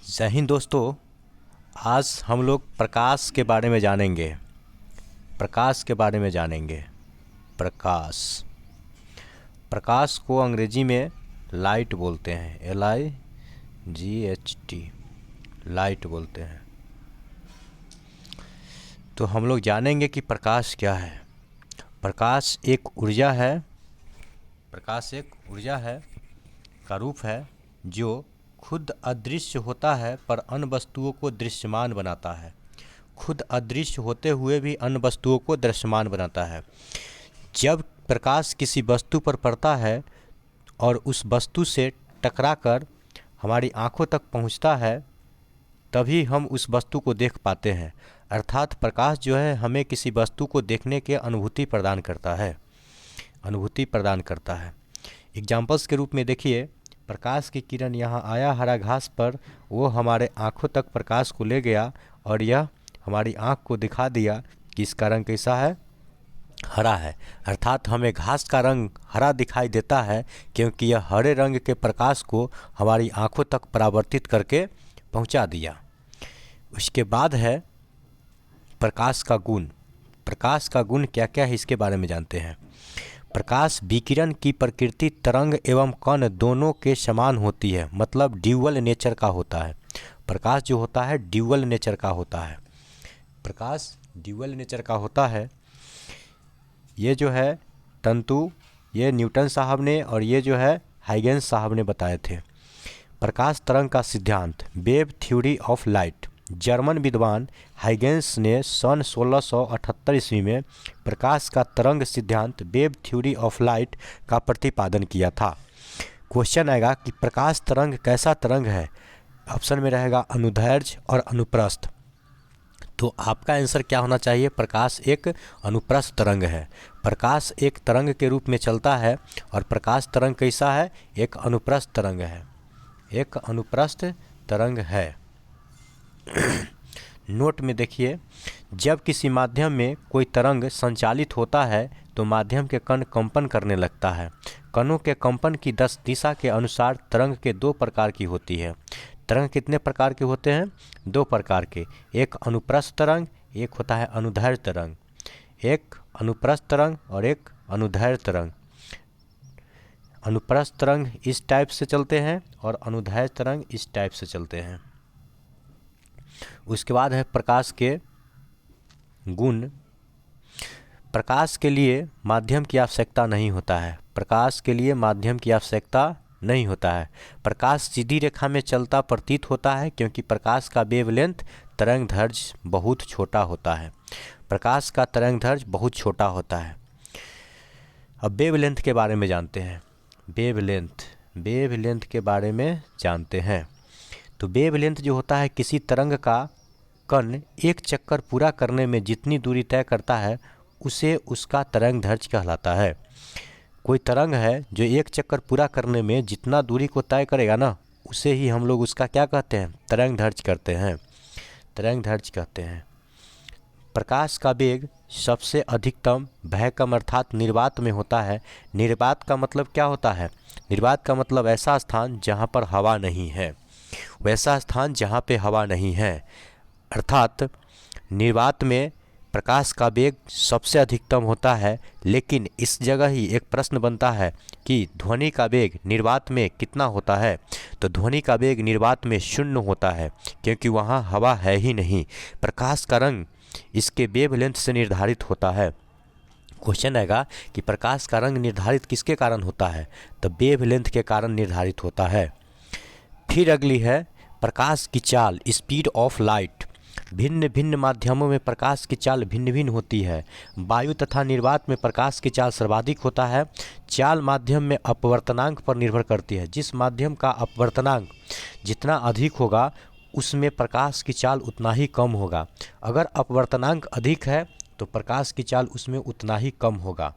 जय हिंद दोस्तों। आज हम लोग प्रकाश के बारे में जानेंगे। प्रकाश के बारे में जानेंगे। प्रकाश प्रकाश को अंग्रेजी में लाइट बोलते हैं। LIGHT लाइट बोलते हैं। तो हम लोग जानेंगे कि प्रकाश क्या है। प्रकाश एक ऊर्जा है। प्रकाश एक ऊर्जा है का रूप है जो खुद अदृश्य होता है पर अन्य वस्तुओं को दृश्यमान बनाता है। खुद अदृश्य होते हुए भी अन्य वस्तुओं को दृश्यमान बनाता है। जब प्रकाश किसी वस्तु पर पड़ता है और उस वस्तु से टकराकर हमारी आंखों तक पहुंचता है तभी हम उस वस्तु को देख पाते हैं। अर्थात प्रकाश जो है हमें किसी वस्तु को देखने के अनुभूति प्रदान करता है। अनुभूति प्रदान करता है। एग्जाम्पल्स के रूप में देखिए, प्रकाश की किरण यहाँ आया हरा घास पर, वो हमारे आँखों तक प्रकाश को ले गया और यह हमारी आँख को दिखा दिया कि इसका रंग कैसा है, हरा है। अर्थात हमें घास का रंग हरा दिखाई देता है क्योंकि यह हरे रंग के प्रकाश को हमारी आँखों तक परावर्तित करके पहुँचा दिया। उसके बाद है प्रकाश का गुण। प्रकाश का गुण क्या क्या है इसके बारे में जानते हैं। प्रकाश विकिरण की प्रकृति तरंग एवं कण दोनों के समान होती है, मतलब ड्यूअल नेचर का होता है। प्रकाश जो होता है ड्यूअल नेचर का होता है। प्रकाश ड्यूअल नेचर का होता है। ये जो है तंतु, ये न्यूटन साहब ने और ये जो है हाइगेंस साहब ने बताए थे। प्रकाश तरंग का सिद्धांत, wave theory of light. German विद्वान हाइगेंस ने सन 1678 ईस्वी में प्रकाश का तरंग सिद्धांत वेव थ्योरी ऑफ लाइट का प्रतिपादन किया था। क्वेश्चन आएगा कि प्रकाश तरंग कैसा तरंग है। ऑप्शन में रहेगा अनुदैर्ध्य और अनुप्रस्थ। तो आपका आंसर क्या होना चाहिए, प्रकाश एक अनुप्रस्थ तरंग है। प्रकाश एक तरंग के रूप में चलता है और प्रकाश तरंग कैसा है, एक अनुप्रस्थ तरंग है। एक अनुप्रस्थ तरंग है। नोट में देखिए, जब किसी माध्यम में कोई तरंग संचालित होता है तो माध्यम के कण कंपन करने लगता है। कणों के कंपन की दिशा के अनुसार तरंग के दो प्रकार की होती है। तरंग कितने प्रकार के होते हैं, दो प्रकार के। एक अनुप्रस्थ तरंग, एक होता है अनुदैर्ध्य तरंग। एक अनुप्रस्थ तरंग और एक अनुदैर्ध्य तरंग। अनुप्रस्थ तरंग इस टाइप से चलते हैं और अनुदैर्ध्य तरंग इस टाइप से चलते हैं। उसके बाद है प्रकाश के गुण। प्रकाश के लिए माध्यम की आवश्यकता नहीं होता है। प्रकाश के लिए माध्यम की आवश्यकता नहीं होता है। प्रकाश सीधी रेखा में चलता प्रतीत होता है क्योंकि प्रकाश का वेवलेंथ तरंगदैर्ध्य बहुत छोटा होता है। प्रकाश का तरंगदैर्ध्य बहुत छोटा होता है। अब वेवलेंथ के बारे में जानते हैं। वेवलेंथ के बारे में जानते हैं। तो वेवलेंथ जो होता है, किसी तरंग का कण एक चक्कर पूरा करने में जितनी दूरी तय करता है उसे उसका तरंगदैर्ध्य कहलाता है। कोई तरंग है जो एक चक्कर पूरा करने में जितना दूरी को तय करेगा ना, उसे ही हम लोग उसका क्या कहते हैं, तरंगदैर्ध्य करते हैं। तरंगदैर्ध्य कहते हैं। प्रकाश का वेग सबसे अधिकतम भैकम अर्थात निर्वात में होता है। निर्वात का मतलब क्या होता है, निर्वात का मतलब ऐसा स्थान जहाँ पर हवा नहीं है, वैसा स्थान जहाँ पे हवा नहीं है। अर्थात निर्वात में प्रकाश का वेग सबसे अधिकतम होता है। लेकिन इस जगह ही एक प्रश्न बनता है कि ध्वनि का वेग निर्वात में कितना होता है। तो ध्वनि का वेग निर्वात में 0 होता है क्योंकि वहाँ हवा है ही नहीं। प्रकाश का रंग इसके वेवलेंथ से निर्धारित होता है। क्वेश्चन आएगा कि प्रकाश का रंग निर्धारित किसके कारण होता है, तो वेवलेंथ के कारण निर्धारित होता है। फिर अगली है प्रकाश की चाल, स्पीड ऑफ लाइट। भिन्न भिन्न माध्यमों में प्रकाश की चाल भिन्न भिन्न होती है। वायु तथा निर्वात में प्रकाश की चाल सर्वाधिक होता है। चाल माध्यम में अपवर्तनांक पर निर्भर करती है। जिस माध्यम का अपवर्तनांक जितना अधिक होगा उसमें प्रकाश की चाल उतना ही कम होगा। अगर अपवर्तनांक अधिक है तो प्रकाश की चाल उसमें उतना ही कम होगा।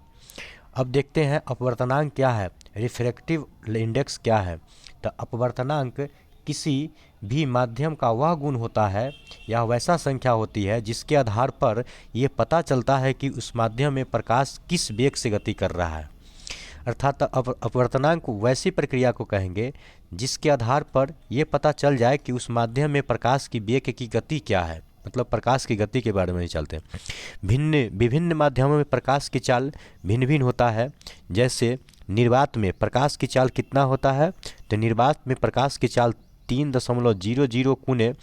अब देखते हैं अपवर्तनांक क्या है, रिफ्रैक्टिव इंडेक्स क्या है। तो अपवर्तनांक किसी भी माध्यम का वह गुण होता है या वैसा संख्या होती है जिसके आधार पर ये पता चलता है कि उस माध्यम में प्रकाश किस वेग से गति कर रहा है। अर्थात अपवर्तनांक वैसी प्रक्रिया को कहेंगे जिसके आधार पर ये पता चल जाए कि उस माध्यम में प्रकाश की वेग की गति क्या है। मतलब प्रकाश की गति के बारे में ही चलते हैं। विभिन्न माध्यमों में प्रकाश की चाल भिन्न भिन्न होता है। जैसे निर्वात में प्रकाश की चाल कितना होता है, तो निर्वात में प्रकाश की चाल 3.00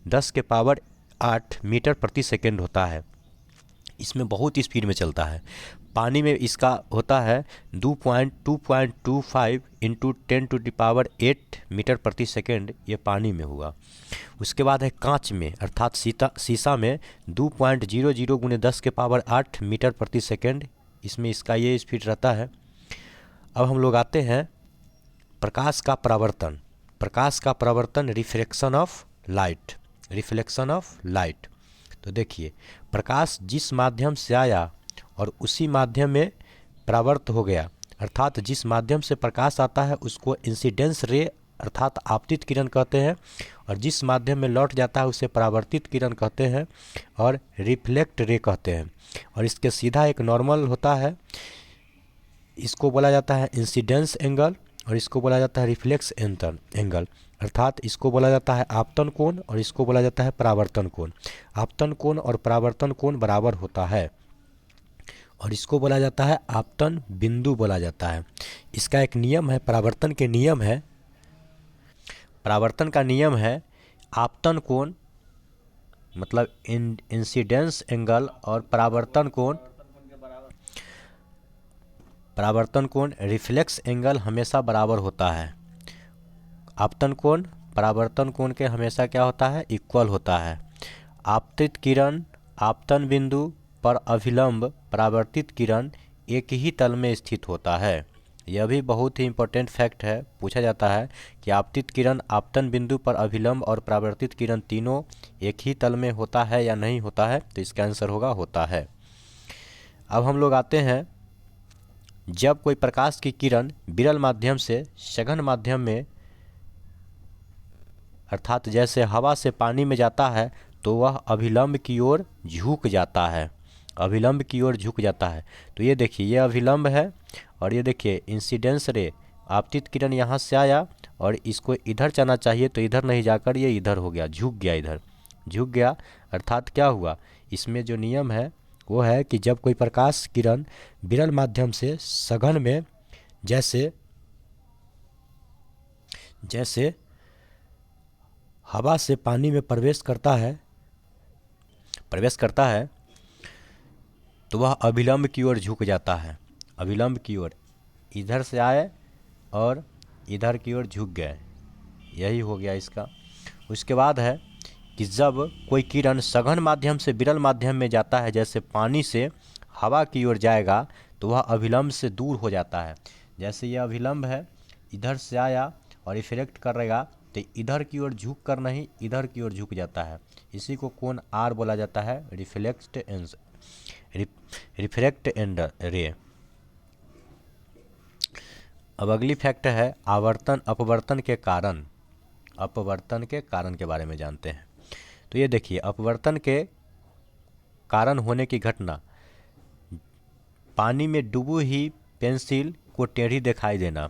× 10⁸ मीटर प्रति सेकेंड होता है। इसमें बहुत स्पीड में चलता है। पानी में इसका होता है 2.25 × 10⁸ मीटर प्रति सेकेंड, ये पानी में हुआ। उसके बाद है कांच में अर्थात शीशा में 2.00 × 10⁸ मीटर प्रति सेकेंड, इसमें इसका ये स्पीड रहता है। अब हम लोग आते हैं प्रकाश का परावर्तन। प्रकाश का परावर्तन रिफ्लेक्शन ऑफ लाइट। तो देखिए, प्रकाश जिस माध्यम से आया और उसी माध्यम में परावर्त हो गया, अर्थात जिस माध्यम से प्रकाश आता है उसको इंसिडेंस रे अर्थात आपतित किरण कहते हैं, और जिस माध्यम में लौट जाता है उसे परावर्तित किरण कहते हैं और रिफ्लेक्ट रे कहते हैं। और इसके सीधा एक नॉर्मल होता है, इसको बोला जाता है इंसिडेंस एंगल और इसको बोला जाता है रिफ्लेक्स एंगल, अर्थात इसको बोला जाता है आपतन कोण और इसको बोला जाता है परावर्तन कोण। आपतन कोण और परावर्तन कोण बराबर होता है और इसको बोला जाता है आपतन बिंदु बोला जाता है। इसका एक नियम है, परावर्तन का नियम है आपतन कोण मतलब इंसिडेंस एंगल और परावर्तन कोण रिफ्लेक्स एंगल हमेशा बराबर होता है। आपतन कोण परावर्तन कोण के हमेशा क्या होता है, इक्वल होता है। आपतित किरण आपतन बिंदु पर अभिलंब परावर्तित किरण एक ही तल में स्थित होता है। यह भी बहुत ही इंपॉर्टेंट फैक्ट है, पूछा जाता है कि आपतित किरण आपतन बिंदु पर अभिलंब और परावर्तित किरण तीनों एक ही तल में होता है या नहीं होता है, तो इसका आंसर होगा होता है। अब हम लोग आते हैं, जब कोई प्रकाश की किरण विरल माध्यम से सघन माध्यम में अर्थात जैसे हवा से पानी में जाता है तो वह अभिलंब की ओर झुक जाता है। तो ये देखिए, ये अभिलंब है और ये देखिए इंसिडेंस रे आपतित किरण यहाँ से आया और इसको इधर जाना चाहिए तो इधर नहीं जाकर ये इधर हो गया, झुक गया। अर्थात क्या हुआ, इसमें जो नियम है वो है कि जब कोई प्रकाश किरण विरल माध्यम से सघन में जैसे हवा से पानी में प्रवेश करता है तो वह अभिलंब की ओर झुक जाता है। अभिलंब की ओर इधर से आए और इधर की ओर झुक गए, यही हो गया इसका। उसके बाद है कि जब कोई किरण सघन माध्यम से विरल माध्यम में जाता है, जैसे पानी से हवा की ओर जाएगा तो वह अभिलंब से दूर हो जाता है। जैसे यह अभिलंब है, इधर से आया और रिफ्लेक्ट करेगा तो इधर की ओर झुक कर नहीं इधर की ओर झुक जाता है। इसी को कोण आर बोला जाता है, रिफ्लेक्ट एंड रे। अब अगली फैक्ट है अपवर्तन के कारण के बारे में जानते हैं। तो ये देखिए, अपवर्तन के कारण होने की घटना, पानी में डूबी हुई पेंसिल को टेढ़ी दिखाई देना।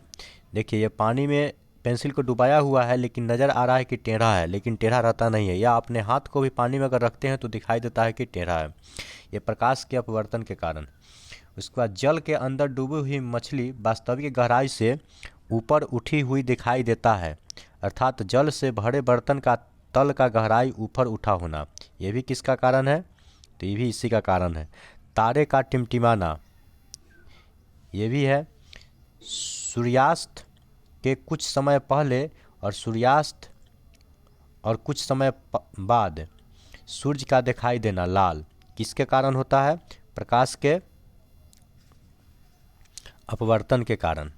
देखिए, ये पानी में पेंसिल को डुबाया हुआ है लेकिन नज़र आ रहा है कि टेढ़ा है, लेकिन टेढ़ा रहता नहीं है। या अपने हाथ को भी पानी में अगर रखते हैं तो दिखाई देता है कि टेढ़ा है। ये प्रकाश के अपवर्तन के कारण। उसके बाद जल के अंदर डूबी हुई मछली वास्तविक गहराई से ऊपर उठी हुई दिखाई देता है, अर्थात जल से भरे बर्तन का तल का गहराई ऊपर उठा होना। ये भी किसका कारण है, तो ये भी इसी का कारण है। तारे का टिमटिमाना, ये भी है। सूर्यास्त के कुछ समय पहले और सूर्यास्त और कुछ समय बाद सूर्य का दिखाई देना लाल, किसके कारण होता है, प्रकाश के अपवर्तन के कारण।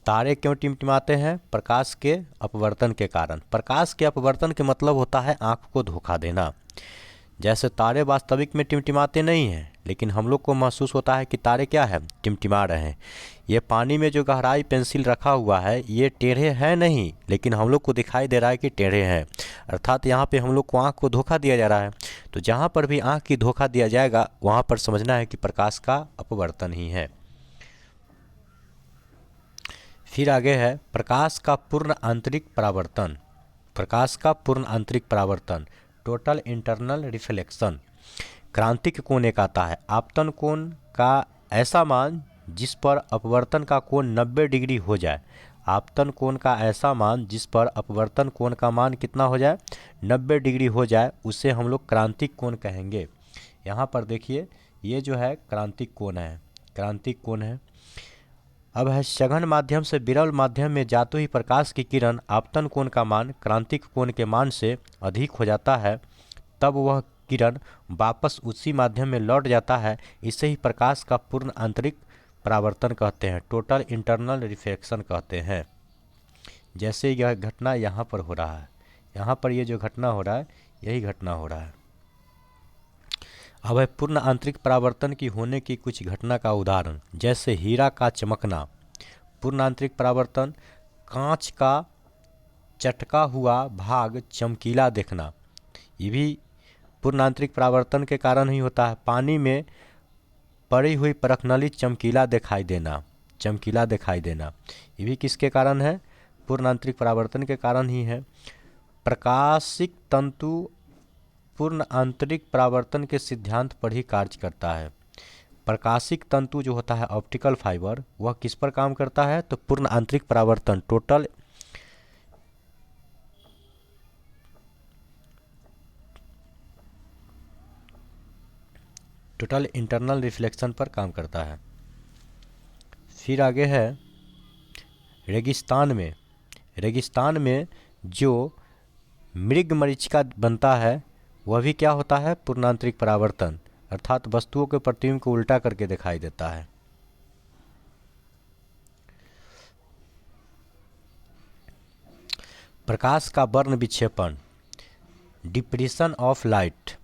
तारे क्यों टिमटिमाते हैं, प्रकाश के अपवर्तन के कारण। प्रकाश के अपवर्तन के मतलब होता है आँख को धोखा देना। जैसे तारे वास्तविक में टिमटिमाते नहीं हैं, लेकिन हम लोग को महसूस होता है कि तारे क्या है, टिमटिमा रहे हैं। ये पानी में जो गहराई पेंसिल रखा हुआ है ये टेढ़े हैं नहीं, लेकिन हम लोग को दिखाई दे रहा है कि टेढ़े हैं, अर्थात यहाँ पे हम लोग को आँख को धोखा दिया जा रहा है। तो जहाँ पर भी आँख की धोखा दिया जाएगा वहाँ पर समझना है कि प्रकाश का अपवर्तन ही है। फिर आगे है प्रकाश का पूर्ण आंतरिक परावर्तन। प्रकाश का पूर्ण आंतरिक परावर्तन, टोटल इंटरनल रिफ्लेक्शन। क्रांतिक कोण एक आता है, आपतन कोण का ऐसा मान जिस पर अपवर्तन का कोण 90 डिग्री हो जाए। आपतन कोण का ऐसा मान जिस पर अपवर्तन कोण का मान कितना हो जाए, 90 डिग्री हो जाए, उसे हम लोग क्रांतिक कोण कहेंगे। यहाँ पर देखिए ये जो है क्रांतिक कोण है, क्रांतिक कोण है। अब है सघन माध्यम से विरल माध्यम में जाते ही प्रकाश की किरण आपतन कोण का मान क्रांतिक कोण के मान से अधिक हो जाता है, तब वह किरण वापस उसी माध्यम में लौट जाता है। इसे ही प्रकाश का पूर्ण आंतरिक परावर्तन कहते हैं, टोटल इंटरनल रिफ्लेक्शन कहते हैं। जैसे यह घटना यहाँ पर हो रहा है, यहाँ पर ये जो घटना हो रहा है यही घटना हो रहा है। अब है पूर्ण आंतरिक परावर्तन की होने की कुछ घटना का उदाहरण, जैसे हीरा का चमकना। पूर्ण आंतरिक परावर्तन, कांच का चटका हुआ भाग चमकीला देखना, ये भी पूर्ण आंतरिक परावर्तन के कारण ही होता है। पानी में पड़ी हुई परखनली चमकीला दिखाई देना, चमकीला दिखाई देना, ये भी किसके कारण है, पूर्ण आंतरिक परावर्तन के कारण ही है। प्रकाशिक तंतु पूर्ण आंतरिक परावर्तन के सिद्धांत पर ही कार्य करता है। प्रकाशिक तंतु जो होता है ऑप्टिकल फाइबर, वह किस पर काम करता है, तो पूर्ण आंतरिक परावर्तन, टोटल इंटरनल रिफ्लेक्शन पर काम करता है। फिर आगे है रेगिस्तान में। रेगिस्तान में जो मृग मरीचिका बनता है वह भी क्या होता है, पूर्णांतरिक परावर्तन, अर्थात वस्तुओं के प्रतिबिंब को उल्टा करके दिखाई देता है। प्रकाश का वर्ण विक्षेपण, डिप्रेशन ऑफ लाइट।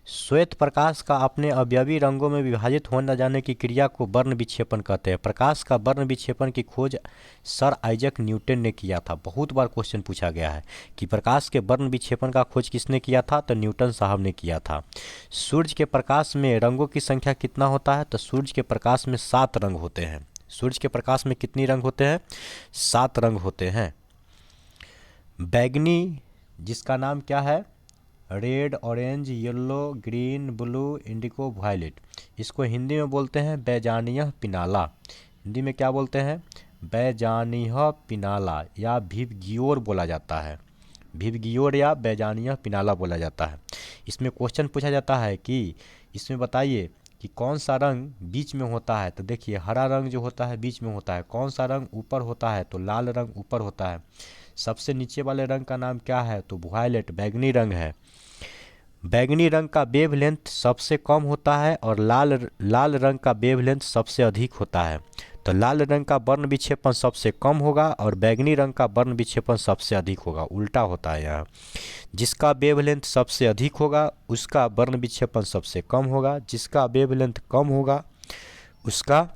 श्वेत प्रकाश का अपने अवयवी रंगों में विभाजित होने जाने की क्रिया को वर्ण विक्षेपण कहते हैं। प्रकाश का वर्ण विक्षेपण की खोज सर आइजैक न्यूटन ने किया था। बहुत बार क्वेश्चन पूछा गया है कि प्रकाश के वर्ण विक्षेपण का खोज किसने किया था, तो न्यूटन साहब ने किया था। सूर्य के प्रकाश में रंगों की संख्या कितना होता है, तो सूर्य के प्रकाश में 7 रंग होते हैं। सूर्य के प्रकाश में कितनी रंग होते हैं, 7 रंग होते हैं। बैगनी, जिसका नाम क्या है, red, orange, yellow, green, blue, indigo, violet, इसको हिंदी में बोलते हैं बैजानियह पिनाला। हिंदी में क्या बोलते हैं, बैजानियह पिनाला या भिवगियोर बोला जाता है। भिवगियोर या बैजानियह पिनाला बोला जाता है। इसमें क्वेश्चन पूछा जाता है कि इसमें बताइए कि कौन सा रंग बीच में होता है, तो देखिए हरा रंग जो होता है बीच में होता है। कौन सा रंग ऊपर होता है, तो लाल रंग ऊपर होता है। सबसे नीचे वाले रंग का नाम क्या है, तो वायलेट, बैगनी रंग है। बैगनी रंग का वेवलेंथ सबसे कम होता है और लाल रंग का वेवलेंथ सबसे अधिक होता है। तो लाल रंग का वर्ण विक्षेपण सबसे कम होगा और बैगनी रंग का वर्ण विक्षेपण सबसे अधिक होगा, उल्टा होता है यहाँ। जिसका वेवलेंथ सबसे अधिक होगा उसका वर्ण विक्षेपण सबसे कम होगा, जिसका वेवलेंथ कम होगा उसका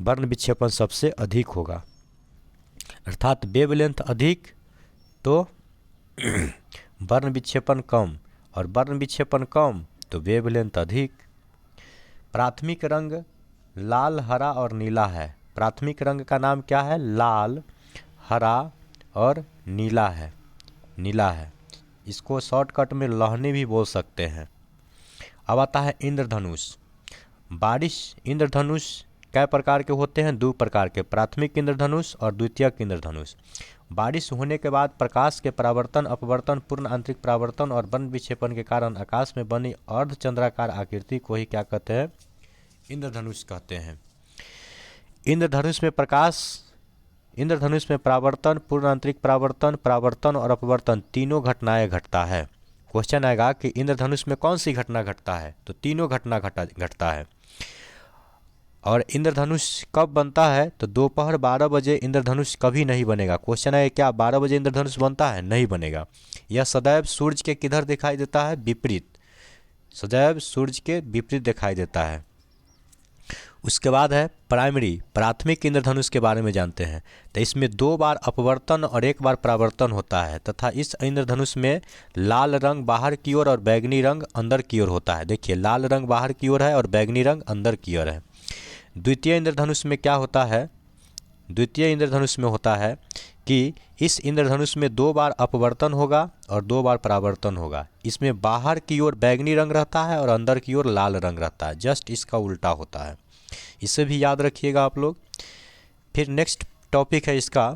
वर्ण विक्षेपण सबसे अधिक होगा। अर्थात वेवलेंथ अधिक तो वर्ण विक्षेपण कम, और वर्ण विक्षेपण कम तो वेवलेंथ अधिक। प्राथमिक रंग लाल, हरा और नीला है। प्राथमिक रंग का नाम क्या है, लाल, हरा और नीला है, नीला है। इसको शॉर्टकट में लहनी भी बोल सकते हैं। अब आता है इंद्रधनुष। बारिश इंद्रधनुष कै प्रकार के होते हैं, 2 प्रकार के, प्राथमिक इंद्रधनुष और द्वितीयक इंद्रधनुष। बारिश होने के बाद प्रकाश के परावर्तन, अपवर्तन, पूर्ण आंतरिक परावर्तन और वर्ण विक्षेपण के कारण आकाश में बनी अर्धचंद्राकार आकृति को ही क्या कहते हैं, इंद्रधनुष कहते हैं। इंद्रधनुष में परावर्तन, पूर्ण आंतरिक परावर्तन और अपवर्तन तीनों घटनाएं घटता है। क्वेश्चन आएगा कि इंद्रधनुष में कौन सी घटना घटता है, तो तीनों घटना घटता है। और इंद्रधनुष कब बनता है, तो दोपहर 12 बजे इंद्रधनुष कभी नहीं बनेगा। क्वेश्चन है क्या 12 बजे इंद्रधनुष बनता है, नहीं बनेगा। यह सदैव सूर्य के किधर दिखाई देता है, विपरीत, सदैव सूर्य के विपरीत दिखाई देता है। उसके बाद है प्राइमरी, प्राथमिक इंद्रधनुष के बारे में जानते हैं। तो इसमें 2 बार अपवर्तन और 1 बार परावर्तन होता है तथा इस इंद्रधनुष में लाल रंग बाहर की ओर और बैगनी रंग अंदर की ओर होता है। देखिए, लाल रंग बाहर की ओर है और बैगनी रंग अंदर की ओर है। द्वितीय इंद्रधनुष में क्या होता है? द्वितीय इंद्रधनुष में होता है कि इस इंद्रधनुष में 2 बार अपवर्तन होगा और 2 बार परावर्तन होगा। इसमें बाहर की ओर बैगनी रंग रहता है और अंदर की ओर लाल रंग रहता है। जस्ट इसका उल्टा होता है, इसे भी याद रखिएगा आप लोग। फिर नेक्स्ट टॉपिक है इसका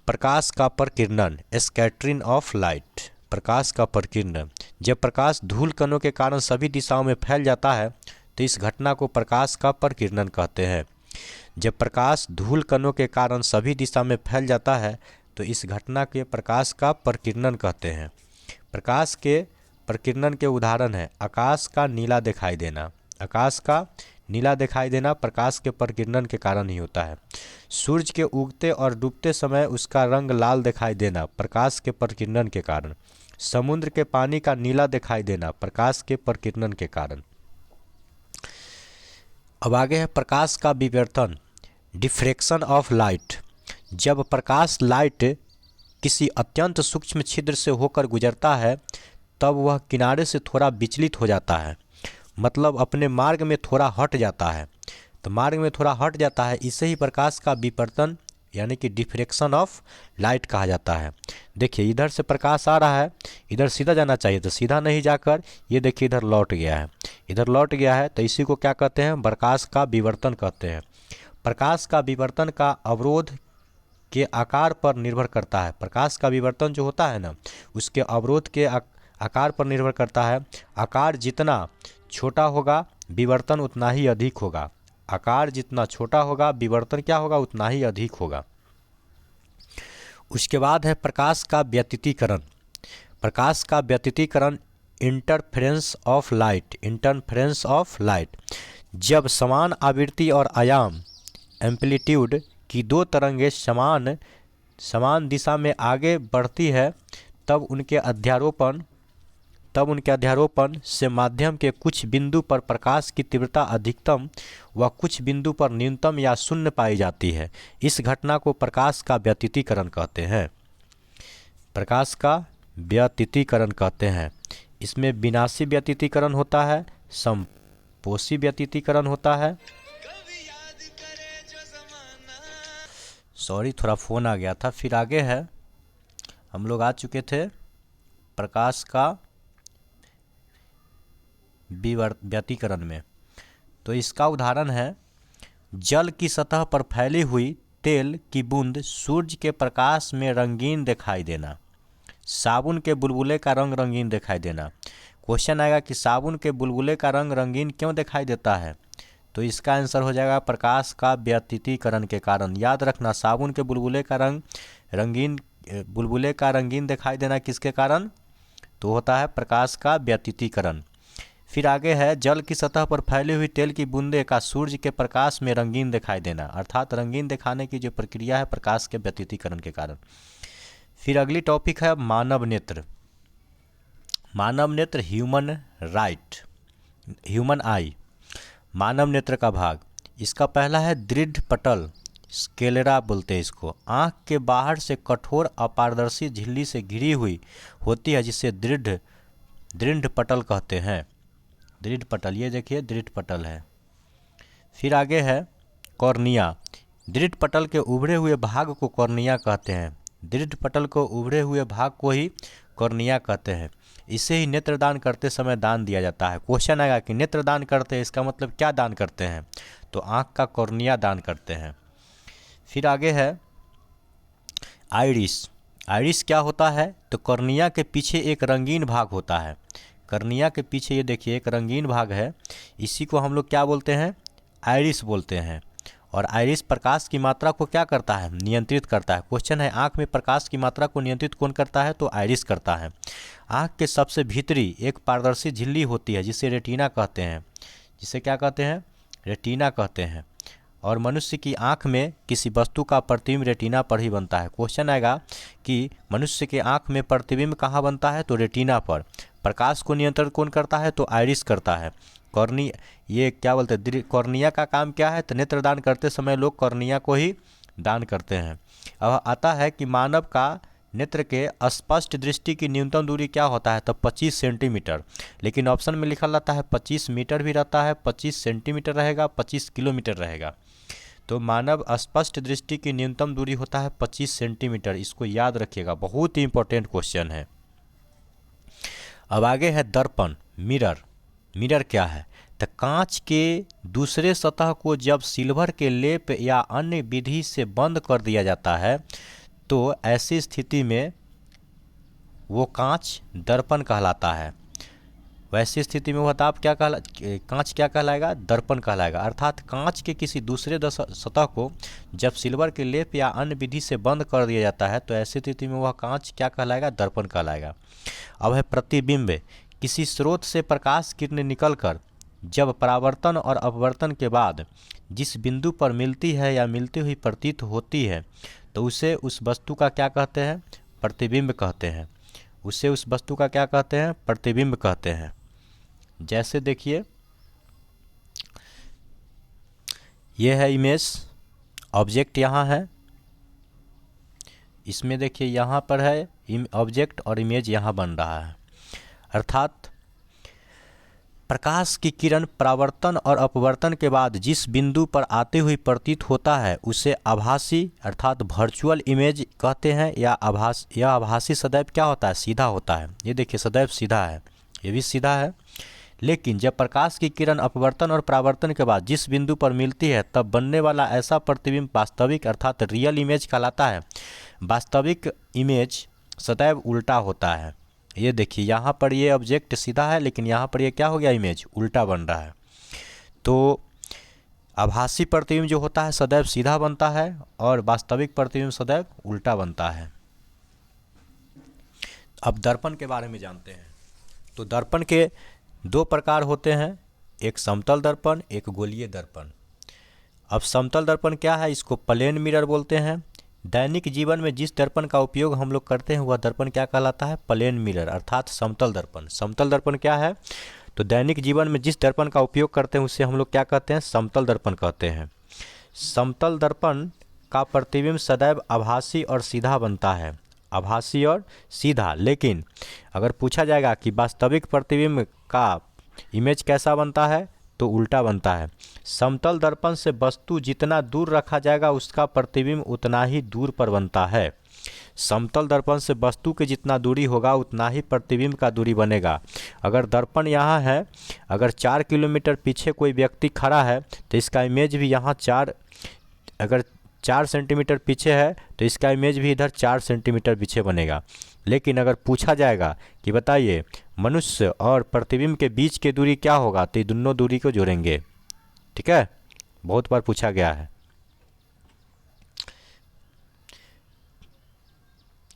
प्रकाश का प्रकीर्णन, स्कैटरिंग ऑफ लाइट। प्रकाश का प्रकीर्णन, जब प्रकाश धूल कणों के कारण सभी दिशाओं में फैल जाता है तो इस घटना को प्रकाश का प्रकीर्णन कहते हैं। जब प्रकाश धूल कणों के कारण सभी दिशा में फैल जाता है तो इस घटना के प्रकाश का प्रकीर्णन कहते हैं। प्रकाश के प्रकीर्णन के उदाहरण है आकाश का नीला दिखाई देना। आकाश का नीला दिखाई देना प्रकाश के प्रकीर्णन के कारण ही होता है। सूरज के उगते और डूबते समय उसका रंग लाल दिखाई देना प्रकाश के प्रकीर्णन के कारण। समुद्र के पानी का नीला दिखाई देना प्रकाश के प्रकीर्णन के कारण। अब आगे है प्रकाश का विवर्तन, डिफ्रैक्शन ऑफ लाइट। जब प्रकाश लाइट किसी अत्यंत सूक्ष्म छिद्र से होकर गुजरता है तब वह किनारे से थोड़ा विचलित हो जाता है, मतलब अपने मार्ग में थोड़ा हट जाता है। तो मार्ग में थोड़ा हट जाता है, इसे ही प्रकाश का विवर्तन यानी कि डिफ्रैक्शन ऑफ लाइट कहा जाता है। देखिए, इधर से प्रकाश आ रहा है, इधर सीधा जाना चाहिए तो सीधा नहीं जाकर ये देखिए इधर लौट गया है, इधर लौट गया है। तो इसी को क्या कहते हैं? प्रकाश का विवर्तन कहते हैं। प्रकाश का विवर्तन का अवरोध के आकार पर निर्भर करता है। प्रकाश का विवर्तन जो होता है ना, उसके अवरोध के आकार पर निर्भर करता है। आकार जितना छोटा होगा विवर्तन उतना ही अधिक होगा। आकार जितना छोटा होगा विवर्तन क्या होगा? उतना ही अधिक होगा। उसके बाद है प्रकाश का व्यतितीकरण। प्रकाश का व्यतितीकरण, interference of light. Interference of light, जब समान आवृत्ति और आयाम एम्पलीट्यूड की 2 तरंगें समान दिशा में आगे बढ़ती है तब उनके अध्यारोपण से माध्यम के कुछ बिंदु पर प्रकाश की तीव्रता अधिकतम व कुछ बिंदु पर न्यूनतम या शून्य पाई जाती है। इस घटना को प्रकाश का व्यतितीकरण कहते हैं। प्रकाश का व्यतितीकरण कहते हैं। इसमें विनाशी व्यतितीकरण होता है, समपोषी व्यतितीकरण होता है। सॉरी, थोड़ा फ़ोन आ गया था। फिर आगे है, हम लोग आ चुके थे प्रकाश का व्यतिकरण में। तो इसका उदाहरण है जल की सतह पर फैली हुई तेल की बूंद सूर्य के प्रकाश में रंगीन दिखाई देना। साबुन के बुलबुले का रंग रंगीन दिखाई देना। क्वेश्चन आएगा कि साबुन के बुलबुले का रंग रंगीन क्यों दिखाई देता है? तो इसका आंसर हो जाएगा प्रकाश का व्यतितीकरण के कारण। याद रखना, साबुन के बुलबुले का रंगीन दिखाई देना किसके कारण? तो होता है प्रकाश का व्यतितीकरण। फिर आगे है जल की सतह पर फैली हुई तेल की बूंदे का सूर्य के प्रकाश में रंगीन दिखाई देना, अर्थात रंगीन दिखाने की जो प्रक्रिया है प्रकाश के व्यतितीकरण के कारण। फिर अगली टॉपिक है मानव नेत्र। मानव नेत्र, ह्यूमन आई। मानव नेत्र का भाग, इसका पहला है दृढ़ पटल, स्क्लेरा बोलते हैं इसको। आँख के बाहर से कठोर अपारदर्शी झिल्ली से घिरी हुई होती है जिसे दृढ़ पटल कहते हैं। दृढ़ पटल, ये देखिए दृढ़ पटल है। फिर आगे है कॉर्निया। दृढ़ पटल के उभरे हुए भाग को कॉर्निया कहते हैं। दृढ़ पटल को उभरे हुए भाग को ही कॉर्निया कहते हैं। इसे ही नेत्रदान करते समय दान दिया जाता है। क्वेश्चन आएगा कि नेत्रदान करते हैं, इसका मतलब क्या दान करते हैं? तो आँख का कॉर्निया दान करते हैं। फिर आगे है आइरिस। आइरिस क्या होता है? तो कॉर्निया के पीछे एक रंगीन भाग होता है। कॉर्निया के पीछे ये देखिए एक रंगीन भाग है, इसी को हम लोग क्या बोलते हैं? आइरिस बोलते हैं। और आइरिस प्रकाश की मात्रा को क्या करता है? नियंत्रित करता है। क्वेश्चन है आँख में प्रकाश की मात्रा को नियंत्रित कौन करता है? तो आइरिस करता है। आँख के सबसे भीतरी एक पारदर्शी झिल्ली होती है जिसे रेटिना कहते हैं। जिसे क्या कहते हैं? रेटिना कहते हैं। और मनुष्य की आँख में किसी वस्तु का प्रतिबिंब रेटिना पर ही बनता है। क्वेश्चन आएगा कि मनुष्य के आँख में प्रतिबिंब कहाँ बनता है? तो रेटिना पर। प्रकाश को नियंत्रण कौन करता है? तो आइरिस करता है। ये क्या बोलते हैं, कॉर्निया का काम क्या है? तो नेत्र दान करते समय लोग कॉर्निया को ही दान करते हैं। अब आता है कि मानव का नेत्र के स्पष्ट दृष्टि की न्यूनतम दूरी क्या होता है? तो 25 सेंटीमीटर, लेकिन ऑप्शन में लिखा रहता है 25 मीटर भी रहता है, 25 सेंटीमीटर रहेगा, 25 किलोमीटर रहेगा। तो मानव स्पष्ट दृष्टि की न्यूनतम दूरी होता है 25 सेंटीमीटर। इसको याद रखिएगा, बहुत ही इंपॉर्टेंट क्वेश्चन है। अब आगे है दर्पण, मिरर। मिरर क्या है? तो कांच के दूसरे सतह को जब सिल्वर के लेप या अन्य विधि से बंद कर दिया जाता है तो ऐसी स्थिति में वो कांच दर्पण कहलाता है। वैसी स्थिति में वो ताप क्या कांच क्या कहलाएगा? दर्पण कहलाएगा। अर्थात कांच के किसी दूसरे सतह को जब सिल्वर के लेप या अन्य विधि से बंद कर दिया जाता है तो ऐसी स्थिति में वह कांच क्या कहलाएगा? दर्पण कहलाएगा। अब है प्रतिबिंब। किसी स्रोत से प्रकाश किरणें निकलकर जब परावर्तन और अपवर्तन के बाद जिस बिंदु पर मिलती है या मिलती हुई प्रतीत होती है तो उसे उस वस्तु का क्या कहते हैं? प्रतिबिंब कहते हैं। उसे उस वस्तु का क्या कहते हैं? प्रतिबिंब कहते हैं। जैसे देखिए, ये है इमेज, ऑब्जेक्ट यहाँ है, इसमें देखिए यहाँ पर है ऑब्जेक्ट और इमेज यहाँ बन रहा है। अर्थात प्रकाश की किरण परावर्तन और अपवर्तन के बाद जिस बिंदु पर आते हुए प्रतीत होता है उसे आभासी अर्थात वर्चुअल इमेज कहते हैं। या आभासी सदैव क्या होता है? सीधा होता है। ये देखिए सदैव सीधा है, ये भी सीधा है। लेकिन जब प्रकाश की किरण अपवर्तन और परावर्तन के बाद जिस बिंदु पर मिलती है तब बनने वाला ऐसा प्रतिबिंब वास्तविक अर्थात रियल इमेज कहलाता है। वास्तविक इमेज सदैव उल्टा होता है। ये देखिए यहाँ पर ये ऑब्जेक्ट सीधा है लेकिन यहाँ पर ये क्या हो गया? इमेज उल्टा बन रहा है। तो आभासी प्रतिबिंब जो होता है सदैव सीधा बनता है और वास्तविक प्रतिबिंब सदैव उल्टा बनता है। अब दर्पण के बारे में जानते हैं। तो दर्पण के दो प्रकार होते हैं, एक समतल दर्पण, एक गोलीय दर्पण। अब समतल दर्पण क्या है? इसको प्लेन मिरर बोलते हैं। दैनिक जीवन में जिस दर्पण का उपयोग हम लोग करते हैं वह दर्पण क्या कहलाता है? प्लेन मिरर अर्थात समतल दर्पण। समतल दर्पण क्या है? तो दैनिक जीवन में जिस दर्पण का उपयोग करते हैं उसे हम लोग क्या कहते हैं? समतल दर्पण कहते हैं। समतल दर्पण का प्रतिबिंब सदैव आभासी और सीधा बनता है, आभासी और सीधा। लेकिन अगर पूछा जाएगा कि वास्तविक प्रतिबिंब का इमेज कैसा बनता है तो उल्टा बनता है। समतल दर्पण से वस्तु जितना दूर रखा जाएगा उसका प्रतिबिंब उतना ही दूर पर बनता है। समतल दर्पण से वस्तु के जितना दूरी होगा उतना ही प्रतिबिंब का दूरी बनेगा। अगर दर्पण यहाँ है, अगर 4 किलोमीटर पीछे कोई व्यक्ति खड़ा है तो इसका इमेज भी यहाँ 4 सेंटीमीटर पीछे है तो इसका इमेज भी इधर 4 सेंटीमीटर पीछे बनेगा। लेकिन अगर पूछा जाएगा कि बताइए मनुष्य और प्रतिबिंब के बीच की दूरी क्या होगा तो ये दोनों दूरी को जोड़ेंगे। ठीक है, बहुत बार पूछा गया है।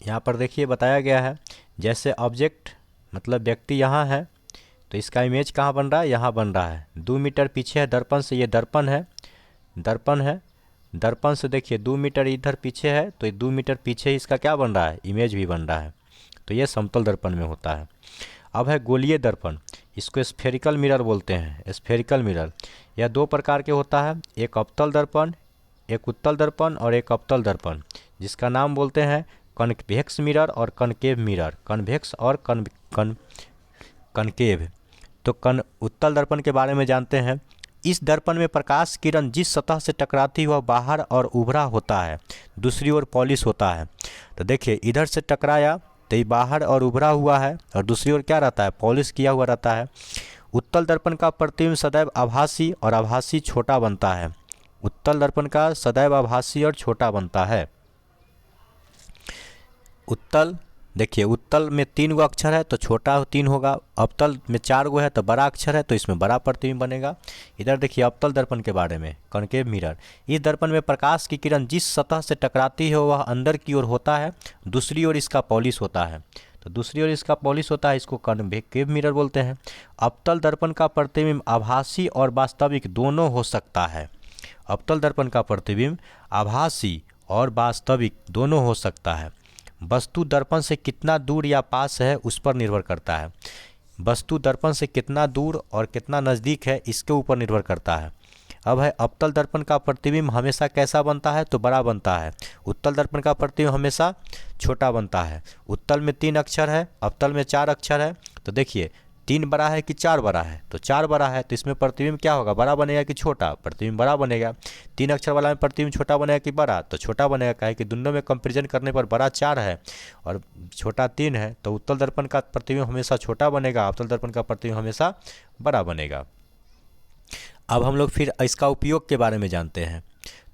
यहाँ पर देखिए बताया गया है, जैसे ऑब्जेक्ट मतलब व्यक्ति यहाँ है तो इसका इमेज कहाँ बन रहा है? यहाँ बन रहा है। 2 मीटर पीछे है दर्पण से, ये दर्पण है, दर्पण है। दर्पण से देखिए 2 मीटर इधर पीछे है तो ये 2 मीटर पीछे इसका क्या बन रहा है? इमेज भी बन रहा है। तो ये समतल दर्पण में होता है। अब है गोलीय दर्पण, इसको स्फेरिकल मिरर बोलते हैं। स्फेरिकल मिरर यह 2 प्रकार के होता है, एक अवतल दर्पण, एक उत्तल दर्पण और एक अवतल दर्पण, जिसका नाम बोलते हैं कन्वेक्स मिरर और कनकेव मिरर। कन्वेक्स और कनकेव। तो उत्तल दर्पण के बारे में जानते हैं। इस दर्पण में प्रकाश किरण जिस सतह से टकराती है वह बाहर और उभरा होता है, दूसरी ओर पॉलिश होता है। तो देखिए इधर से टकराया तो ये बाहर और उभरा हुआ है और दूसरी ओर क्या रहता है? पॉलिश किया हुआ रहता है। उत्तल दर्पण का प्रतिबिंब सदैव आभासी और आभासी छोटा बनता है। उत्तल दर्पण का सदैव आभासी और छोटा बनता है। उत्तल देखिए, उत्तल में 3 गो अक्षर है तो छोटा 3 होगा, अवतल में 4 गो है तो बड़ा अक्षर है तो इसमें बड़ा प्रतिबिंब बनेगा। इधर देखिए अवतल दर्पण के बारे में, कनकेव मिरर। इस दर्पण में प्रकाश की किरण जिस सतह से टकराती है वह अंदर की ओर होता है, दूसरी ओर इसका पॉलिश होता है। तो दूसरी ओर इसका पॉलिश होता है, इसको कनकेव मिरर बोलते हैं। अवतल दर्पण का प्रतिबिंब आभासी और वास्तविक दोनों हो सकता है। अवतल दर्पण का प्रतिबिंब आभासी और वास्तविक दोनों हो सकता है। वस्तु दर्पण से कितना दूर या पास है उस पर निर्भर करता है। वस्तु दर्पण से कितना दूर और कितना नज़दीक है इसके ऊपर निर्भर करता है। अब है अवतल दर्पण का प्रतिबिंब हमेशा कैसा बनता है, तो बड़ा बनता है। उत्तल दर्पण का प्रतिबिंब हमेशा छोटा बनता है। उत्तल में 3 अक्षर है, अवतल में 4 अक्षर है। तो देखिए 3 बड़ा है कि 4 बड़ा है, तो 4 बड़ा है, तो इसमें प्रतिबिंब क्या होगा, बड़ा बनेगा कि छोटा, प्रतिबिंब बड़ा बनेगा। 3 अक्षर वाला में प्रतिबिंब छोटा बनेगा कि बड़ा, तो छोटा बनेगा। काहे कि दोनों में कंपेरिजन करने पर बड़ा 4 है और छोटा 3 है, तो उत्तल दर्पण का प्रतिबिंब हमेशा छोटा बनेगा, अवतल दर्पण का प्रतिबिंब हमेशा बड़ा बनेगा। अब हम लोग फिर इसका उपयोग के बारे में जानते हैं।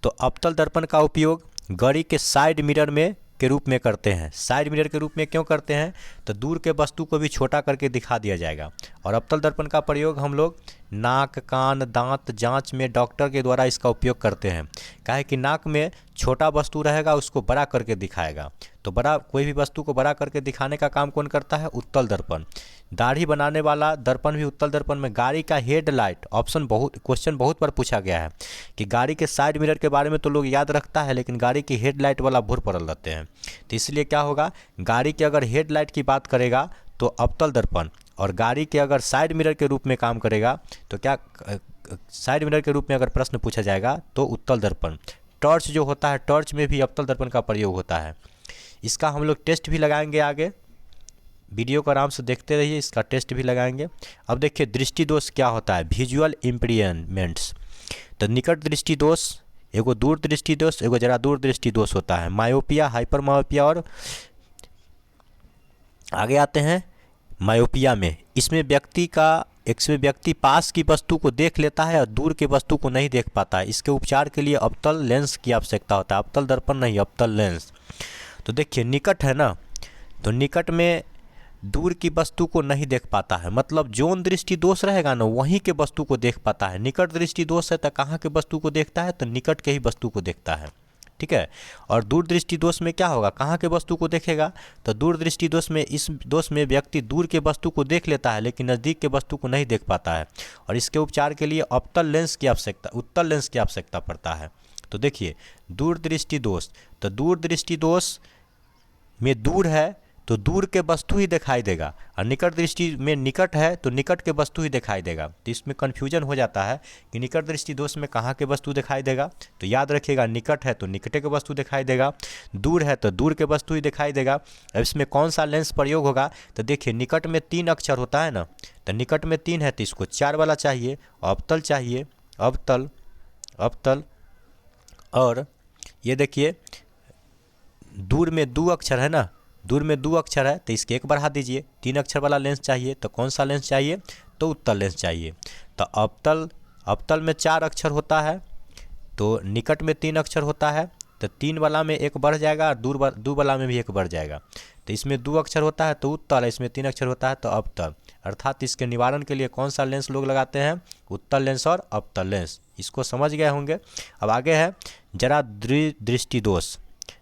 तो अवतल दर्पण का उपयोग गाड़ी के साइड मिरर में के रूप में करते हैं। साइड मिरर के रूप में क्यों करते हैं, तो दूर के वस्तु को भी छोटा करके दिखा दिया जाएगा। और अवतल दर्पण का प्रयोग हम लोग नाक, कान, दांत जांच में डॉक्टर के द्वारा इसका उपयोग करते हैं। काहे कि नाक में छोटा वस्तु रहेगा, उसको बड़ा करके दिखाएगा। तो बड़ा कोई भी वस्तु को बड़ा करके दिखाने का काम कौन करता है, उत्तल दर्पण। दाढ़ी बनाने वाला दर्पण भी उत्तल दर्पण में। गाड़ी का हेडलाइट क्वेश्चन बहुत बार पूछा गया है कि गाड़ी के साइड मिरर के बारे में तो लोग याद रखता है, लेकिन गाड़ी की हेडलाइट वाला भूल पड़ल रहते हैं। तो इसलिए क्या होगा, गाड़ी की अगर हेडलाइट की बात करेगा तो अवतल दर्पण, और गाड़ी के अगर साइड मिरर के रूप में काम करेगा तो क्या साइड मिरर के रूप में अगर प्रश्न पूछा जाएगा तो उत्तल दर्पण। टॉर्च जो होता है, टॉर्च में भी अवतल दर्पण का प्रयोग होता है। इसका हम लोग टेस्ट भी लगाएंगे आगे, वीडियो को आराम से देखते रहिए, इसका टेस्ट भी लगाएंगे। अब देखिए दृष्टि दोष क्या होता है, विजुअल इम्पेयरमेंट्स। तो निकट दृष्टि दोष, एगो दूर दृष्टि दोष, एगो जरा दूर दृष्टि दोष होता है। मायोपिया, हाइपर मायोपिया, और आगे आते हैं मायोपिया में। इसमें व्यक्ति पास की वस्तु को देख लेता है और दूर के वस्तु को नहीं देख पाता है। इसके उपचार के लिए अवतल लेंस की आवश्यकता होता है, अवतल दर्पण नहीं, अवतल लेंस। तो देखिए निकट है ना, तो निकट में दूर की वस्तु को नहीं देख पाता है, मतलब जोन दृष्टि दोष रहेगा ना वहीं के वस्तु को देख पाता है। निकट दृष्टि दोष है तो कहाँ के वस्तु को देखता है, तो निकट के ही वस्तु को देखता है, ठीक है। और दूर दृष्टि दोष में क्या होगा, कहाँ के वस्तु को देखेगा, तो दूर दृष्टि दोष में, इस दोष में व्यक्ति दूर के वस्तु को देख लेता है लेकिन नज़दीक के वस्तु को नहीं देख पाता है। और इसके उपचार के लिए अवतल लेंस की आवश्यकता, उत्तल लेंस की आवश्यकता पड़ता है। तो देखिए दूर दृष्टि दोष, तो दूर दृष्टि दोष में दूर है तो दूर के वस्तु ही दिखाई देगा, और निकट दृष्टि में निकट है तो निकट के वस्तु ही दिखाई देगा। तो इसमें कन्फ्यूजन हो जाता है कि निकट दृष्टि दोष में कहाँ के वस्तु दिखाई देगा। तो याद रखिएगा, निकट है तो निकटे के वस्तु दिखाई देगा, दूर है तो दूर के वस्तु ही दिखाई देगा। अब इसमें कौन सा लेंस प्रयोग होगा, तो देखिए निकट में 3 अक्षर होता है ना, तो निकट में 3 है तो इसको 4 वाला चाहिए, अवतल चाहिए, अवतल, अवतल। और ये देखिए दूर में 2 अक्षर है ना, दूर में 2 अक्षर है तो इसके 1 बढ़ा दीजिए। 3 अक्षर वाला लेंस चाहिए तो कौन सा लेंस चाहिए, तो उत्तल लेंस चाहिए। तो अवतल में 4 अक्षर होता है, तो निकट में 3 अक्षर होता है, तो 3 वाला में 1 बढ़ जाएगा और दूर वाला में भी 1 बढ़ जाएगा। तो इसमें 2 अक्षर होता है तो उत्तल, इसमें 3 अक्षर होता है तो अवतल। अर्थात इसके निवारण के लिए कौन सा लेंस लोग लगाते हैं, उत्तल लेंस और अवतल लेंस। इसको समझ गए होंगे। अब आगे है जरा दृष्टि दोष,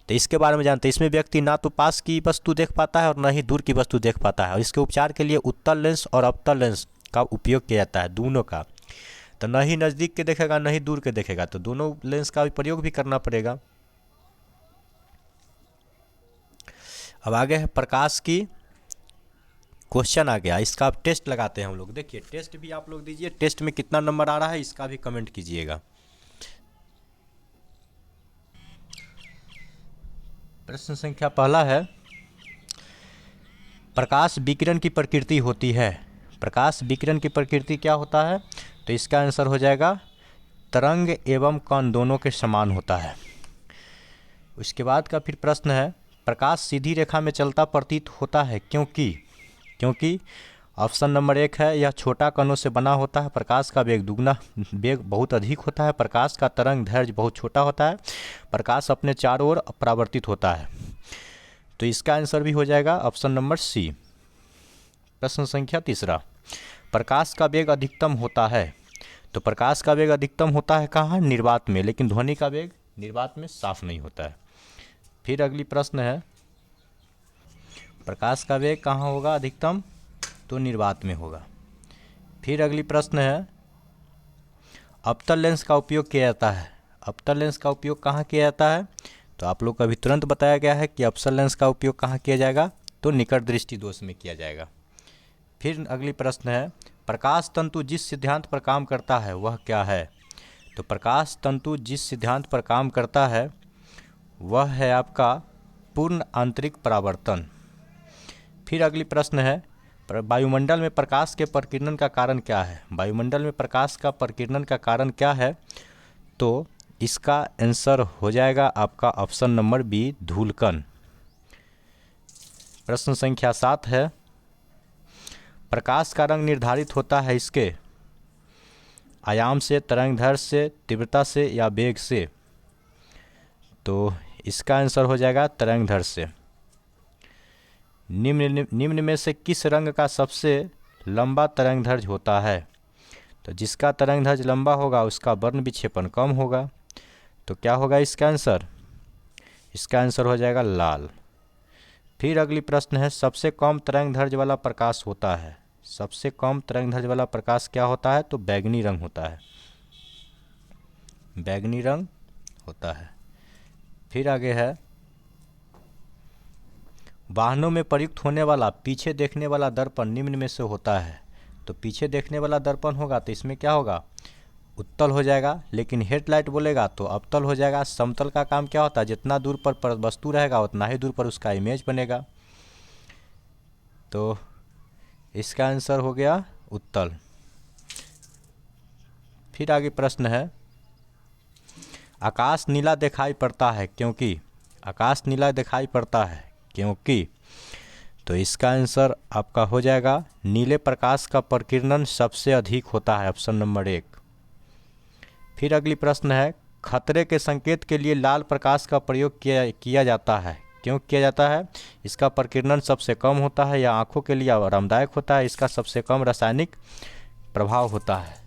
तो इसके बारे में जानते हैं। इसमें व्यक्ति ना तो पास की वस्तु देख पाता है और ना ही दूर की वस्तु देख पाता है, और इसके उपचार के लिए उत्तल लेंस और अवतल लेंस का उपयोग किया जाता है, दोनों का। तो न ही नज़दीक के देखेगा न ही दूर के देखेगा, तो दोनों लेंस का भी प्रयोग भी करना पड़ेगा। अब आगे है प्रकाश की, क्वेश्चन आ गया, इसका आप टेस्ट लगाते हैं हम लोग। देखिए टेस्ट भी आप लोग दीजिए, टेस्ट में कितना नंबर आ रहा है इसका भी कमेंट कीजिएगा। प्रश्न संख्या पहला है, प्रकाश विकिरण की प्रकृति होती है। प्रकाश विकिरण की प्रकृति क्या होता है, तो इसका आंसर हो जाएगा तरंग एवं कण दोनों के समान होता है। उसके बाद का फिर प्रश्न है, प्रकाश सीधी रेखा में चलता प्रतीत होता है क्योंकि ऑप्शन नंबर 1 है, यह छोटा कणों से बना होता है। प्रकाश का वेग बहुत अधिक होता है। प्रकाश का तरंग दैर्घ्य बहुत छोटा होता है। प्रकाश अपने चारों ओर परावर्तित होता है। तो इसका आंसर भी हो जाएगा ऑप्शन नंबर सी। प्रश्न संख्या तीसरा, प्रकाश का वेग अधिकतम होता है। तो प्रकाश का वेग अधिकतम होता है कहाँ, निर्वात में, लेकिन ध्वनि का वेग निर्वात में साफ नहीं होता है। फिर अगली प्रश्न है, प्रकाश का वेग कहाँ होगा अधिकतम, तो निर्वात में होगा। फिर अगली प्रश्न है, अवतल लेंस का उपयोग किया जाता है। अवतल लेंस का उपयोग कहाँ किया जाता है, तो आप लोग को अभी तुरंत बताया गया है कि अवतल लेंस का उपयोग कहाँ किया जाएगा, तो निकट दृष्टि दोष में किया जाएगा। फिर अगली प्रश्न है, प्रकाश तंतु जिस सिद्धांत पर काम करता है वह क्या है? तो प्रकाश तंतु जिस सिद्धांत पर काम करता है वह है आपका पूर्ण आंतरिक परावर्तन। फिर अगली प्रश्न है, वायुमंडल में प्रकाश के प्रकीर्णन का कारण क्या है? वायुमंडल में प्रकाश का प्रकीर्णन का कारण क्या है? तो इसका आंसर हो जाएगा आपका ऑप्शन नंबर बी, धूलकण। प्रश्न संख्या 7 है, प्रकाश का रंग निर्धारित होता है इसके आयाम से, तरंगदैर्घ्य से, तीव्रता से या वेग से? तो इसका आंसर हो जाएगा तरंगदैर्घ्य से। निम्न में से किस रंग का सबसे लंबा तरंगदैर्घ्य होता है? तो जिसका तरंगदैर्घ्य लंबा होगा उसका वर्ण विक्षेपण कम होगा। तो क्या होगा इसका आंसर? इसका आंसर हो जाएगा लाल। फिर अगली प्रश्न है, सबसे कम तरंगदैर्घ्य वाला प्रकाश होता है। सबसे कम तरंगदैर्घ्य वाला प्रकाश क्या होता है? तो बैगनी रंग होता है, बैगनी रंग होता है। फिर आगे है, वाहनों में प्रयुक्त होने वाला पीछे देखने वाला दर्पण निम्न में से होता है। तो पीछे देखने वाला दर्पण होगा तो इसमें क्या होगा? उत्तल हो जाएगा, लेकिन हेडलाइट बोलेगा तो अवतल हो जाएगा। समतल का काम क्या होता है? जितना दूर पर वस्तु रहेगा उतना ही दूर पर उसका इमेज बनेगा। तो इसका आंसर हो गया उत्तल। फिर आगे प्रश्न है, आकाश नीला दिखाई पड़ता है क्योंकि? आकाश नीला दिखाई पड़ता है क्योंकि? तो इसका आंसर आपका हो जाएगा, नीले प्रकाश का प्रकीर्णन सबसे अधिक होता है, ऑप्शन नंबर 1। फिर अगली प्रश्न है, खतरे के संकेत के लिए लाल प्रकाश का प्रयोग किया जाता है। क्यों किया जाता है? इसका प्रकीर्णन सबसे कम होता है या आंखों के लिए आरामदायक होता है, इसका सबसे कम रासायनिक प्रभाव होता है।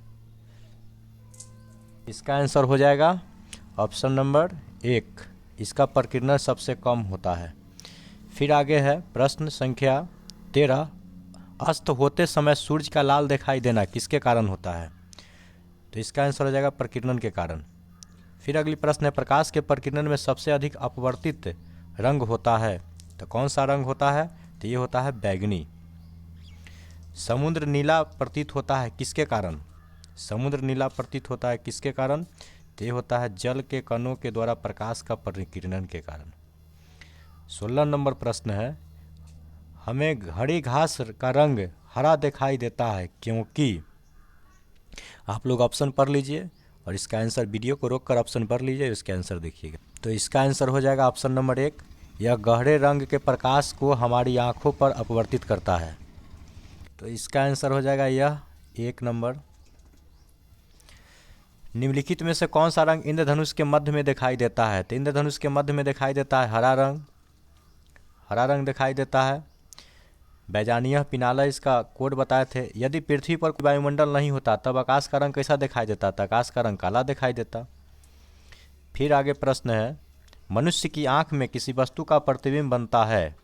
इसका आंसर हो जाएगा ऑप्शन नंबर 1, इसका प्रकीर्णन सबसे कम होता है। फिर आगे है प्रश्न संख्या 13, अस्त होते समय सूर्य का लाल दिखाई देना किसके कारण होता है? तो इसका आंसर हो जाएगा प्रकीर्णन के कारण। फिर अगली प्रश्न है, प्रकाश के प्रकीर्णन में सबसे अधिक अपवर्तित रंग होता है। तो कौन सा रंग होता है? तो ये होता है बैगनी। समुद्र नीला प्रतीत होता है किसके कारण? समुद्र नीला प्रतीत होता है किसके कारण? तो ये होता है जल के कणों के द्वारा प्रकाश का प्रकीर्णन के कारण। 16 नंबर प्रश्न है, हमें हरी घास का रंग हरा दिखाई देता है क्योंकि? आप लोग ऑप्शन पढ़ लीजिए और इसका आंसर वीडियो को रोककर ऑप्शन पढ़ लीजिए, इसका आंसर देखिएगा। तो इसका आंसर हो जाएगा ऑप्शन नंबर 1, यह गहरे रंग के प्रकाश को हमारी आंखों पर अपवर्तित करता है। तो इसका आंसर हो जाएगा यह 1 नंबर। निम्नलिखित में से कौन सा रंग इंद्रधनुष के मध्य में दिखाई देता है? तो इंद्रधनुष के मध्य में दिखाई देता है हरा रंग, हरा रंग दिखाई देता है। बैजानिया पिनाला इसका कोड बताए थे, यदि पृथ्वी पर कोई वायुमंडल नहीं होता तब आकाश का रंग कैसा दिखाई देता? तो आकाश का रंग काला दिखाई देता। फिर आगे प्रश्न है, मनुष्य की आंख में किसी वस्तु का प्रतिबिंब बनता है।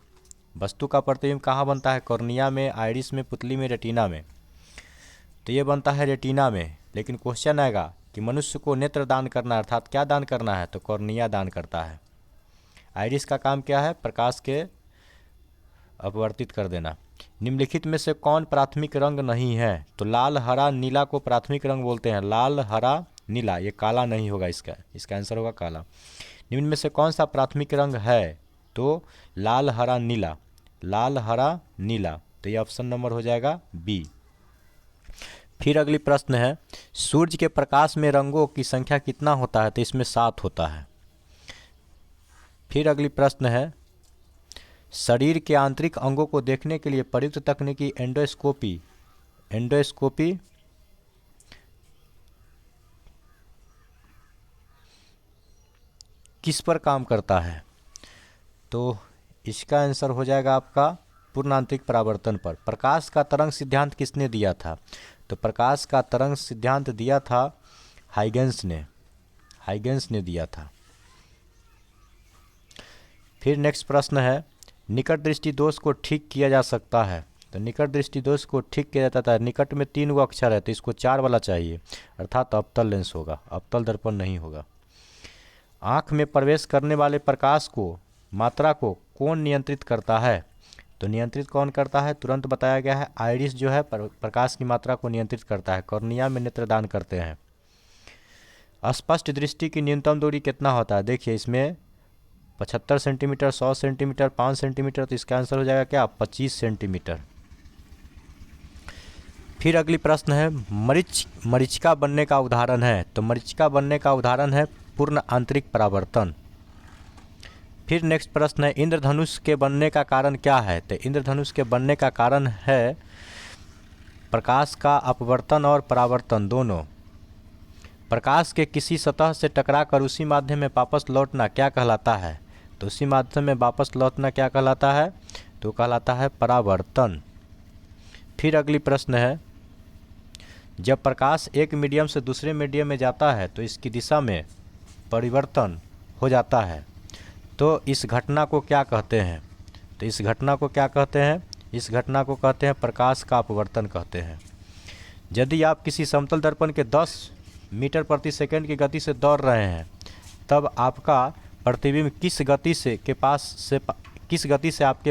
वस्तु का प्रतिबिंब कहाँ बनता है? कॉर्निया में, आइरिस में, पुतली में, रेटिना में। तो ये बनता है रेटिना में, लेकिन क्वेश्चन आएगा कि मनुष्य को नेत्र दान करना अर्थात क्या दान करना है? तो कॉर्निया दान करता है। आइरिस का काम क्या है? प्रकाश के अपवर्तित कर देना। निम्नलिखित में से कौन प्राथमिक रंग नहीं है? तो लाल, हरा, नीला को प्राथमिक रंग बोलते हैं। लाल, हरा, नीला, ये काला नहीं होगा, इसका आंसर होगा काला। निम्न में से कौन सा प्राथमिक रंग है? तो लाल, हरा, नीला, लाल, हरा, नीला। तो ये ऑप्शन नंबर हो जाएगा बी। फिर अगली प्रश्न है, सूर्य के प्रकाश में रंगों की संख्या कितना होता है? तो इसमें 7 होता है। फिर अगली प्रश्न है, शरीर के आंतरिक अंगों को देखने के लिए प्रयुक्त तकनीकी एंडोस्कोपी किस पर काम करता है? तो इसका आंसर हो जाएगा आपका पूर्ण आंतरिक परावर्तन पर। प्रकाश का तरंग सिद्धांत किसने दिया था? तो प्रकाश का तरंग सिद्धांत दिया था हाइगेंस ने दिया था। फिर नेक्स्ट प्रश्न है, निकट दृष्टि दोष को ठीक किया जा सकता है। तो निकट दृष्टि दोष को ठीक किया जाता है, निकट में 3 गो अक्षर है तो इसको 4 वाला चाहिए, अर्थात अवतल लेंस होगा, अवतल दर्पण नहीं होगा। आँख में प्रवेश करने वाले प्रकाश को मात्रा को कौन नियंत्रित करता है? तो नियंत्रित कौन करता है, तुरंत बताया गया है। आइरिस जो है प्रकाश की मात्रा को नियंत्रित करता है। कॉर्निया में नेत्रदान करते हैं। स्पष्ट दृष्टि की न्यूनतम दूरी कितना होता है, देखिए इसमें 75 सेंटीमीटर, 100 सेंटीमीटर, 5 सेंटीमीटर, तो इसका आंसर हो जाएगा क्या, 25 सेंटीमीटर। फिर अगली प्रश्न है, मरीचिका बनने का उदाहरण है। तो मरीचिका बनने का उदाहरण है पूर्ण आंतरिक परावर्तन। फिर नेक्स्ट प्रश्न है, इंद्रधनुष के बनने का कारण क्या है। तो इंद्रधनुष के बनने का कारण है प्रकाश का अपवर्तन और परावर्तन दोनों। प्रकाश के किसी सतह से टकराकर उसी माध्यम में वापस लौटना क्या कहलाता है। तो उसी माध्यम में वापस लौटना क्या कहलाता है, तो कहलाता है परावर्तन। फिर अगली प्रश्न है, जब प्रकाश एक मीडियम से दूसरे मीडियम में जाता है तो इसकी दिशा में परिवर्तन हो जाता है, तो इस घटना को क्या कहते हैं। तो इस घटना को क्या कहते हैं, इस घटना को कहते हैं प्रकाश का अपवर्तन कहते हैं। यदि आप किसी समतल दर्पण के 10 मीटर प्रति सेकंड की गति से दौड़ रहे हैं, तब आपका प्रतिबिंब किस गति से आपके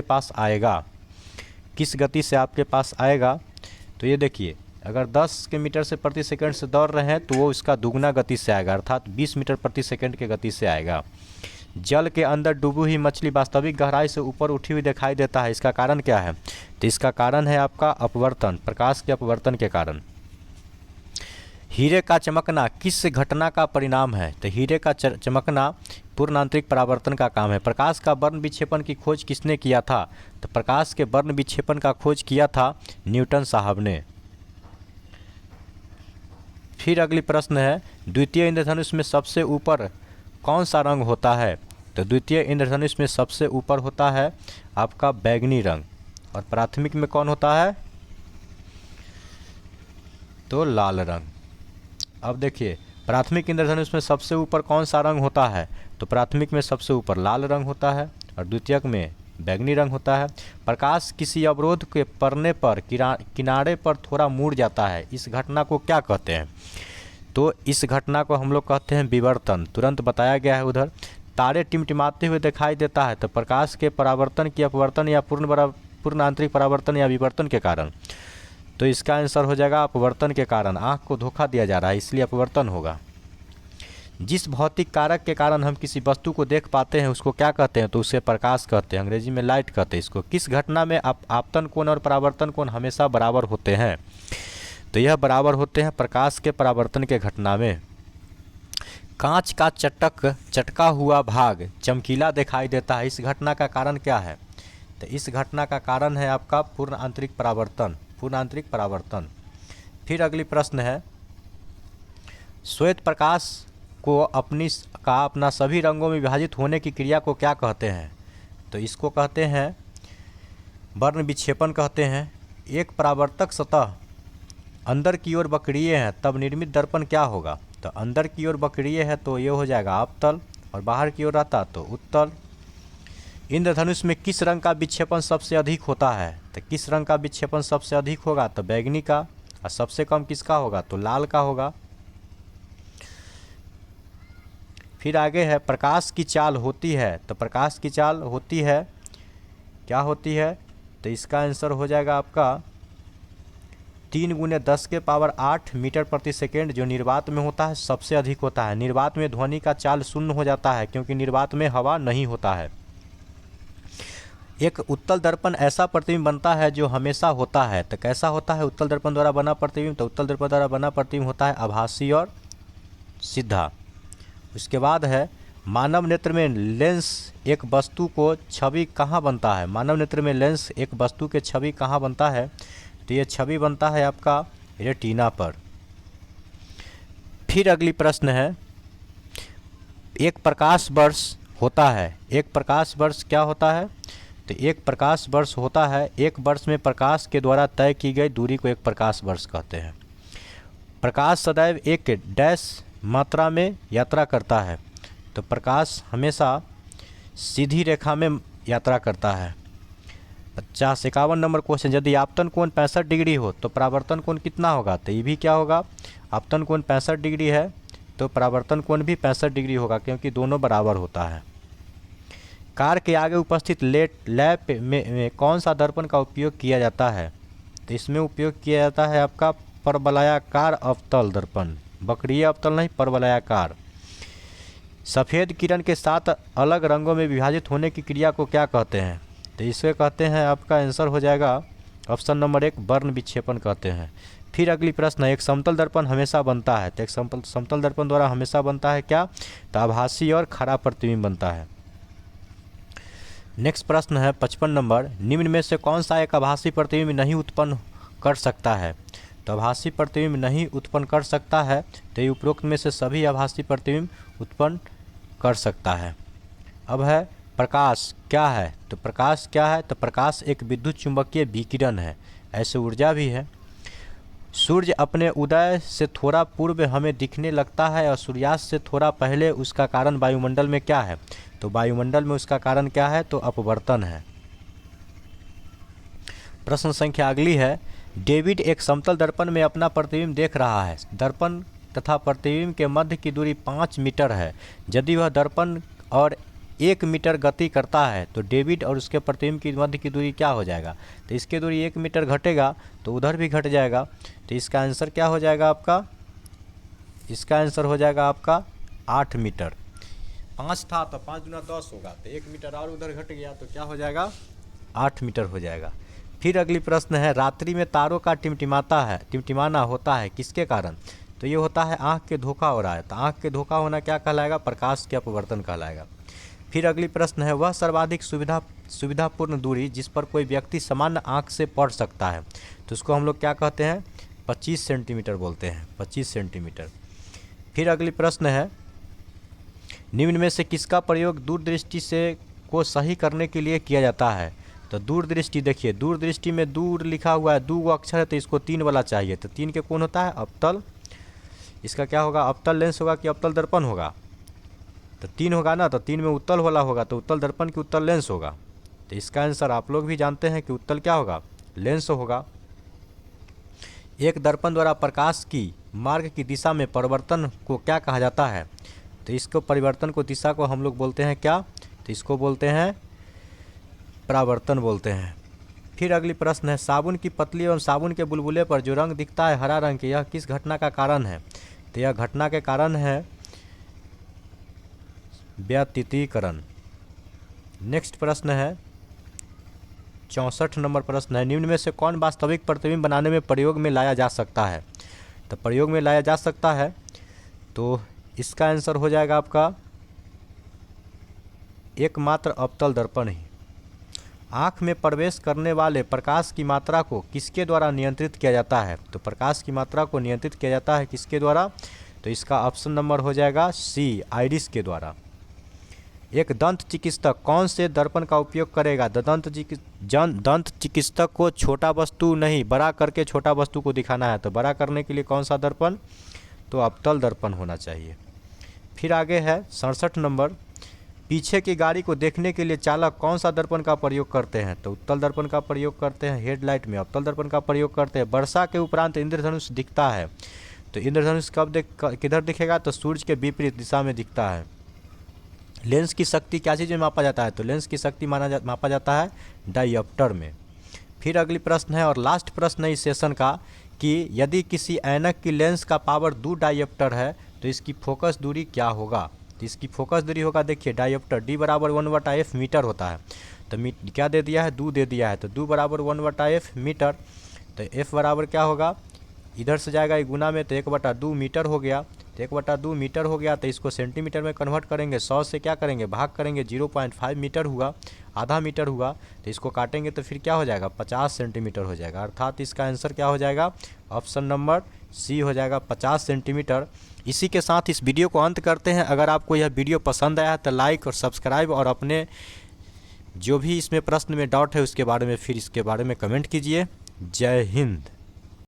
पास आएगा, किस गति से आपके पास आएगा। तो ये देखिए, अगर 10 के मीटर से प्रति सेकंड से दौड़ रहे हैं तो वो इसका दुगना गति से आएगा, अर्थात 20 मीटर प्रति सेकंड के गति से आएगा। जल के अंदर डूबी हुई मछली वास्तविक गहराई से ऊपर उठी हुई दिखाई देता है, इसका कारण क्या है। तो इसका कारण है आपका अपवर्तन, प्रकाश के अपवर्तन के कारण। हीरे का चमकना किस घटना का परिणाम है। तो हीरे का चमकना पूर्ण आंतरिक परावर्तन का काम है। प्रकाश का वर्ण विक्षेपण की खोज किसने किया था। तो प्रकाश के वर्ण विक्षेपण का खोज किया था न्यूटन साहब ने। फिर अगली प्रश्न है, द्वितीय इंद्रधनुष में सबसे ऊपर कौन सा रंग होता है। तो द्वितीय इंद्रधनुष में सबसे ऊपर होता है आपका बैंगनी रंग, और प्राथमिक में कौन होता है, तो लाल रंग। अब देखिए, प्राथमिक इंद्रधनुष में सबसे ऊपर कौन सा रंग होता है। तो प्राथमिक में सबसे ऊपर लाल रंग होता है और द्वितीयक में बैंगनी रंग होता है। प्रकाश किसी अवरोध के पड़ने पर किनारे पर थोड़ा मुड़ जाता है, इस घटना को क्या कहते हैं। तो इस घटना को हम लोग कहते हैं विवर्तन, तुरंत बताया गया है उधर। तारे टिमटिमाते हुए दिखाई देता है, तो प्रकाश के परावर्तन की अपवर्तन या पूर्ण आंतरिक परावर्तन या विवर्तन के कारण। तो इसका आंसर हो जाएगा अपवर्तन के कारण। आँख को धोखा दिया जा रहा है, इसलिए अपवर्तन होगा। जिस भौतिक कारक के कारण हम किसी वस्तु को देख पाते हैं उसको क्या कहते हैं। तो उसे प्रकाश कहते हैं, अंग्रेजी में लाइट कहते हैं इसको। किस घटना में आपतन कोण और परावर्तन कोण हमेशा बराबर होते हैं। तो यह बराबर होते हैं प्रकाश के परावर्तन के घटना में। कांच का चटका हुआ भाग चमकीला दिखाई देता है, इस घटना का कारण क्या है। तो इस घटना का कारण है आपका पूर्ण आंतरिक परावर्तन, पूर्ण आंतरिक परावर्तन। फिर अगली प्रश्न है, श्वेत प्रकाश को अपना सभी रंगों में विभाजित होने की क्रिया को क्या कहते हैं। तो इसको कहते हैं वर्ण विक्षेपण कहते हैं। एक परावर्तक सतह अंदर की ओर वक्रीय है, तब निर्मित दर्पण क्या होगा। तो अंदर की ओर वक्रीय है तो ये हो जाएगा अवतल, और बाहर की ओर रहता तो उत्तल। इंद्रधनुष में किस रंग का विक्षेपण सबसे अधिक होता है। तो किस रंग का विक्षेपण सबसे अधिक होगा, तो बैंगनी का, और सबसे कम किसका होगा, तो लाल का होगा। फिर आगे है, प्रकाश की चाल होती है। तो प्रकाश की चाल होती है, क्या होती है। तो इसका आंसर हो जाएगा आपका 3 × 10⁸ मीटर प्रति सेकेंड, जो निर्वात में होता है सबसे अधिक होता है। निर्वात में ध्वनि का चाल शून्य हो जाता है, क्योंकि निर्वात में हवा नहीं होता है। एक उत्तल दर्पण ऐसा प्रतिबिंब बनता है जो हमेशा होता है। तो कैसा होता है उत्तल दर्पण द्वारा बना प्रतिबिंब। तो उत्तल दर्पण द्वारा बना प्रतिबिंब होता है आभासी और सीधा। उसके बाद है, मानव नेत्र में लेंस एक वस्तु को छवि कहाँ बनता है। मानव नेत्र में लेंस एक वस्तु के छवि कहाँ बनता है। तो ये छवि बनता है आपका रेटिना पर। फिर अगली प्रश्न है, एक प्रकाश वर्ष होता है। एक प्रकाश वर्ष क्या होता है। तो एक प्रकाश वर्ष होता है, एक वर्ष में प्रकाश के द्वारा तय की गई दूरी को एक प्रकाश वर्ष कहते हैं। प्रकाश सदैव एक डैश मात्रा में यात्रा करता है। तो प्रकाश हमेशा सीधी रेखा में यात्रा करता है। 51 नंबर क्वेश्चन, यदि आपतन कोण 65 डिग्री हो तो परावर्तन कोण कितना होगा। तो ये भी क्या होगा, आपतन कोण 65 डिग्री है तो परावर्तन कोण भी 65 डिग्री होगा, क्योंकि दोनों बराबर होता है। कार के आगे उपस्थित लैप में कौन सा दर्पण का उपयोग किया जाता है? तो इसमें उपयोग किया जाता है आपका परवलयाकार अवतल दर्पण, वक्रीय अवतल नहीं, परवलयाकार। सफ़ेद किरण के 7 अलग रंगों में विभाजित होने की क्रिया को क्या कहते हैं? तो इसे कहते हैं, आपका आंसर हो जाएगा ऑप्शन नंबर 1, वर्ण विक्षेपण कहते हैं। फिर अगली प्रश्न है, एक समतल दर्पण हमेशा बनता है, तो एक समतल दर्पण द्वारा हमेशा बनता है क्या? तो आभासी और खरा प्रतिबिंब बनता है। नेक्स्ट प्रश्न है 55 नंबर, निम्न में से कौन सा एक आभासी प्रतिबिंब नहीं उत्पन्न कर सकता है? तो आभासी प्रतिबिंब नहीं उत्पन्न कर सकता है, तो ये उपरोक्त में से सभी आभासी प्रतिबिंब उत्पन्न कर सकता है। अब है प्रकाश क्या है? तो प्रकाश क्या है? तो प्रकाश एक विद्युत चुंबकीय विकिरण है, ऐसे ऊर्जा भी है। सूर्य अपने उदय से थोड़ा पूर्व हमें दिखने लगता है और सूर्यास्त से थोड़ा पहले, उसका कारण वायुमंडल में क्या है? तो वायुमंडल में उसका कारण क्या है? तो अपवर्तन है। प्रश्न संख्या अगली है, डेविड एक समतल दर्पण में अपना प्रतिबिंब देख रहा है। दर्पण तथा प्रतिबिंब के मध्य की दूरी 5 मीटर है। यदि वह दर्पण और 1 मीटर गति करता है तो डेविड और उसके प्रतिबिंब की मध्य की दूरी क्या हो जाएगा? तो इसकी दूरी 1 मीटर घटेगा तो उधर भी घट जाएगा, तो इसका आंसर क्या हो जाएगा आपका? इसका आंसर हो जाएगा आपका 8 मीटर। 5 था तो 5 गुना 10 होगा, तो 1 मीटर और उधर घट गया तो क्या हो जाएगा? 8 मीटर हो जाएगा। फिर अगली प्रश्न है, रात्रि में तारों का टिमटिमाना होता है किसके कारण? तो ये होता है आँख के धोखा हो रहा है, तो आँख के धोखा होना क्या कहलाएगा? प्रकाश के अपवर्तन कहलाएगा। फिर अगली प्रश्न है, वह सर्वाधिक सुविधापूर्ण दूरी जिस पर कोई व्यक्ति सामान्य आँख से पढ़ सकता है, तो उसको हम लोग क्या कहते हैं? 25 सेंटीमीटर बोलते हैं, 25 सेंटीमीटर। फिर अगली प्रश्न है, निम्न में से किसका प्रयोग दूरदृष्टि से को सही करने के लिए किया जाता है? तो दूरदृष्टि, देखिए दूरदृष्टि में दूर लिखा हुआ है, 2 अक्षर है, तो इसको 3 वाला चाहिए, तो 3 के कौन होता है? अवतल। इसका क्या होगा? अवतल लेंस होगा कि अवतल दर्पण होगा? तो 3 होगा ना, तो 3 में उत्तल वाला होगा, तो उत्तल दर्पण की उत्तल लेंस होगा। तो इसका आंसर आप लोग भी जानते हैं कि उत्तल क्या होगा? लेंस होगा। एक दर्पण द्वारा प्रकाश की मार्ग की दिशा में परिवर्तन को क्या कहा जाता है? तो इसको परिवर्तन को, दिशा को हम लोग बोलते हैं क्या? तो इसको बोलते हैं परावर्तन बोलते हैं। फिर अगली प्रश्न है, साबुन की पतली एवं साबुन के बुलबुले पर जो रंग दिखता है हरा रंग के, यह किस घटना का कारण है? तो यह घटना के कारण है व्युत्तीकरण। नेक्स्ट प्रश्न है 64 नंबर प्रश्न है, निम्न में से कौन वास्तविक प्रतिबिंब बनाने में प्रयोग में लाया जा सकता है? तो प्रयोग में लाया जा सकता है, तो इसका आंसर हो जाएगा आपका एकमात्र अवतल दर्पण ही। आँख में प्रवेश करने वाले प्रकाश की मात्रा को किसके द्वारा नियंत्रित किया जाता है? तो प्रकाश की मात्रा को नियंत्रित किया जाता है किसके द्वारा? तो इसका ऑप्शन नंबर हो जाएगा सी, आइरिस के द्वारा। एक दंत चिकित्सक कौन से दर्पण का उपयोग करेगा? दंत चिकित्सक को छोटा वस्तु नहीं, बड़ा करके छोटा वस्तु को दिखाना है, तो बड़ा करने के लिए कौन सा दर्पण? तो अवतल दर्पण होना चाहिए। फिर आगे है 67 नंबर, पीछे की गाड़ी को देखने के लिए चालक कौन सा दर्पण का प्रयोग करते हैं? तो उत्तल दर्पण का प्रयोग करते हैं। हेडलाइट में अवतल दर्पण का प्रयोग करते हैं। वर्षा के उपरांत इंद्रधनुष दिखता है, तो इंद्रधनुष किधर दिखेगा? तो सूर्य के विपरीत दिशा में दिखता है। लेंस की शक्ति क्या चीज़ में मापा जाता है? तो लेंस की शक्ति मापा जाता है डायोप्टर में। फिर अगली प्रश्न है और लास्ट प्रश्न है इस सेशन का, कि यदि किसी ऐनक की लेंस का पावर 2 डायोप्टर है तो इसकी फोकस दूरी क्या होगा? तो इसकी फोकस दूरी होगा, देखिए डायोप्टर D बराबर 1/f मीटर होता है, तो क्या दे दिया है? 2 दे दिया है, तो 2 बराबर 1/f मीटर, तो f बराबर क्या होगा? इधर से जाएगा गुना में, तो 1/2 मीटर हो गया, तो 1/2 मीटर हो गया, तो इसको सेंटीमीटर में कन्वर्ट करेंगे, 100 से क्या करेंगे? भाग करेंगे, 0.5 मीटर हुआ, आधा मीटर हुआ, तो इसको काटेंगे तो फिर क्या हो जाएगा? 50 सेंटीमीटर हो जाएगा। अर्थात इसका आंसर क्या हो जाएगा? ऑप्शन नंबर सी हो जाएगा, 50 सेंटीमीटर। इसी के साथ इस वीडियो को अंत करते हैं। अगर आपको यह वीडियो पसंद आया तो लाइक और सब्सक्राइब, और अपने जो भी इसमें प्रश्न में डाउट है उसके बारे में फिर इसके बारे में कमेंट कीजिए। जय हिंद।